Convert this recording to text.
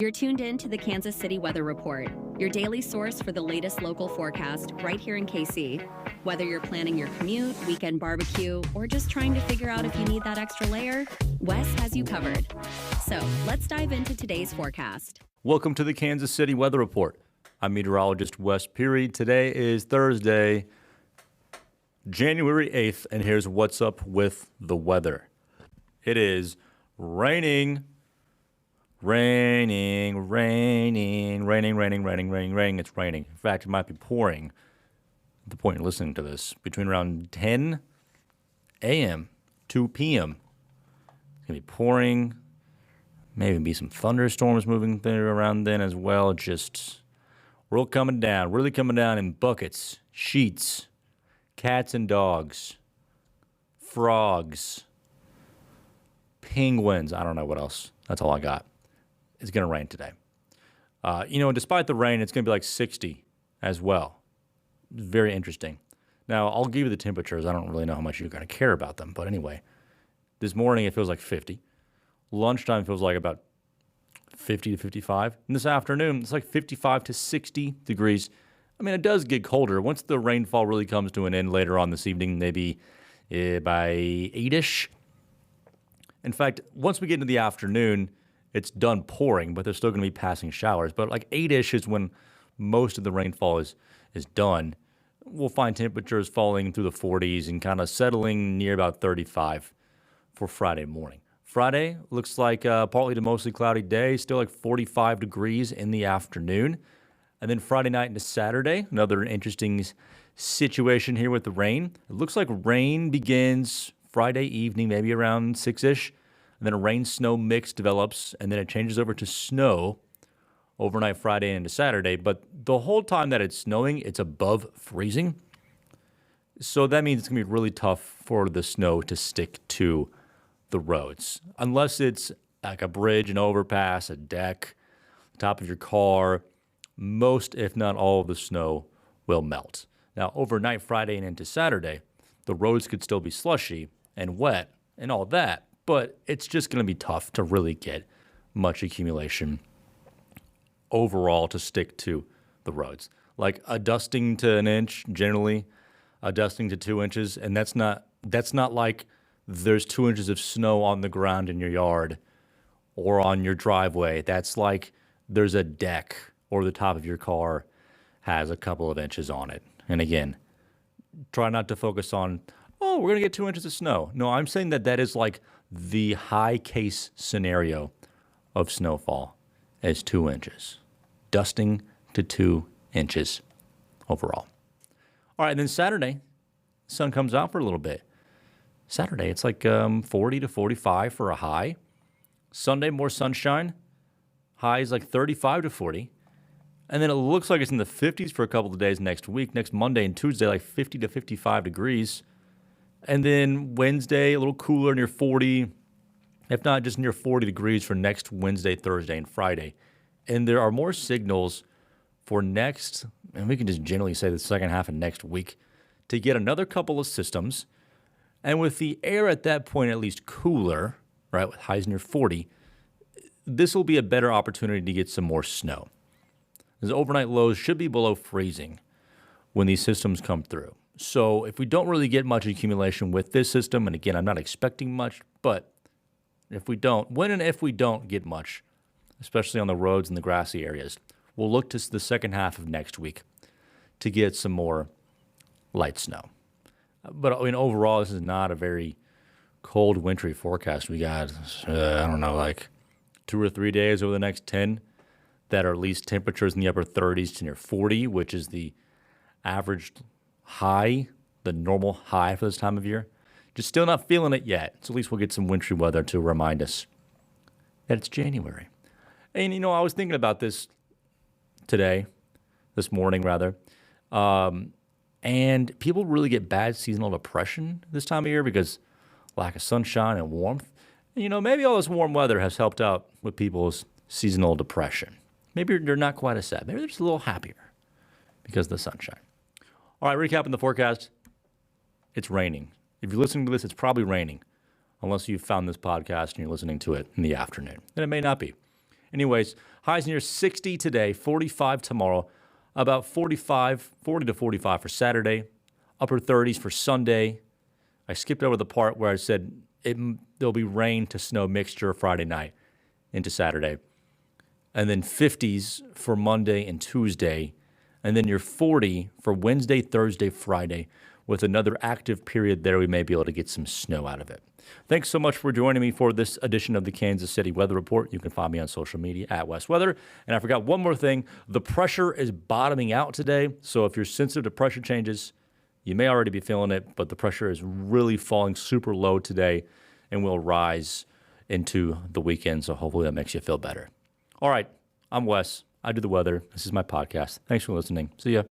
You're tuned in to the Kansas City Weather Report, your daily source for the latest local forecast right here in KC. Whether you're planning your commute, weekend barbecue, or just trying to figure out if you need that extra layer, Wes has you covered. So let's dive into today's forecast. Welcome to the Kansas City Weather Report. I'm meteorologist Wes Peary. Today is Thursday, January 8th, and here's what's up with the weather. It is raining. It's raining. In fact, it might be pouring at the point you're listening to this. Between around 10 a.m. 2 p.m. It's going to be pouring. Maybe be some thunderstorms moving through around then as well. Just really coming down in buckets, sheets, cats and dogs, frogs, penguins. I don't know what else. That's all I got. It's going to rain today. Despite the rain, it's going to be like 60 as well. Very interesting. Now, I'll give you the temperatures. I don't really know how much you're going to care about them. But anyway, this morning it feels like 50. Lunchtime feels like about 50 to 55. And this afternoon, it's like 55 to 60 degrees. I mean, it does get colder. Once the rainfall really comes to an end later on this evening, maybe by 8-ish. In fact, once we get into the afternoon, it's done pouring, but there's still going to be passing showers. But like 8-ish is when most of the rainfall is done. We'll find temperatures falling through the 40s and kind of settling near about 35 for Friday morning. Friday looks like a partly to mostly cloudy day, still like 45 degrees in the afternoon. And then Friday night into Saturday, another interesting situation here with the rain. It looks like rain begins Friday evening, maybe around 6-ish. And then a rain-snow mix develops, and then it changes over to snow overnight Friday into Saturday. But the whole time that it's snowing, it's above freezing. So that means it's going to be really tough for the snow to stick to the roads. Unless it's like a bridge, an overpass, a deck, the top of your car, most, if not all, of the snow will melt. Now, overnight Friday and into Saturday, the roads could still be slushy and wet and all that. But it's just going to be tough to really get much accumulation overall to stick to the roads. Like a dusting to an inch, generally, a dusting to 2 inches. And that's not like there's 2 inches of snow on the ground in your yard or on your driveway. That's like there's a deck or the top of your car has a couple of inches on it. And again, try not to focus on, oh, we're going to get 2 inches of snow. No, I'm saying that is like the high case scenario of snowfall is 2 inches, dusting to 2 inches overall. All right, and then Saturday, sun comes out for a little bit. Saturday, it's like 40 to 45 for a high. Sunday, more sunshine. High is like 35 to 40. And then it looks like it's in the 50s for a couple of days next week. Next Monday and Tuesday, like 50 to 55 degrees. And then Wednesday, a little cooler, near 40, if not just near 40 degrees for next Wednesday, Thursday, and Friday. And there are more signals for next, and we can just generally say the second half of next week, to get another couple of systems. And with the air at that point at least cooler, right, with highs near 40, this will be a better opportunity to get some more snow. As overnight lows should be below freezing when these systems come through. So if we don't really get much accumulation with this system, and again, I'm not expecting much, but if we don't, when and if we don't get much, especially on the roads and the grassy areas, we'll look to the second half of next week to get some more light snow. But I mean, overall, this is not a very cold, wintry forecast. We got, like 2 or 3 days over the next 10 that are at least temperatures in the upper 30s to near 40, which is the average high, the normal high for this time of year. Just still not feeling it yet. So at least we'll get some wintry weather to remind us that it's January. And, I was thinking about this morning, and people really get bad seasonal depression this time of year because lack of sunshine and warmth. And, maybe all this warm weather has helped out with people's seasonal depression. Maybe they're not quite as sad. Maybe they're just a little happier because of the sunshine. All right, recapping the forecast. It's raining. If you're listening to this, it's probably raining, unless you've found this podcast and you're listening to it in the afternoon. Then it may not be. Anyways, highs near 60 today, 45 tomorrow, about 40 to 45 for Saturday, upper 30s for Sunday. I skipped over the part where I said there'll be rain to snow mixture Friday night into Saturday. And then 50s for Monday and Tuesday. And then your 40 for Wednesday, Thursday, Friday. With another active period there, we may be able to get some snow out of it. Thanks so much for joining me for this edition of the Kansas City Weather Report. You can find me on social media at West Weather. And I forgot one more thing. The pressure is bottoming out today. So if you're sensitive to pressure changes, you may already be feeling it, but the pressure is really falling super low today and will rise into the weekend. So hopefully that makes you feel better. All right, I'm Wes. I do the weather. This is my podcast. Thanks for listening. See ya.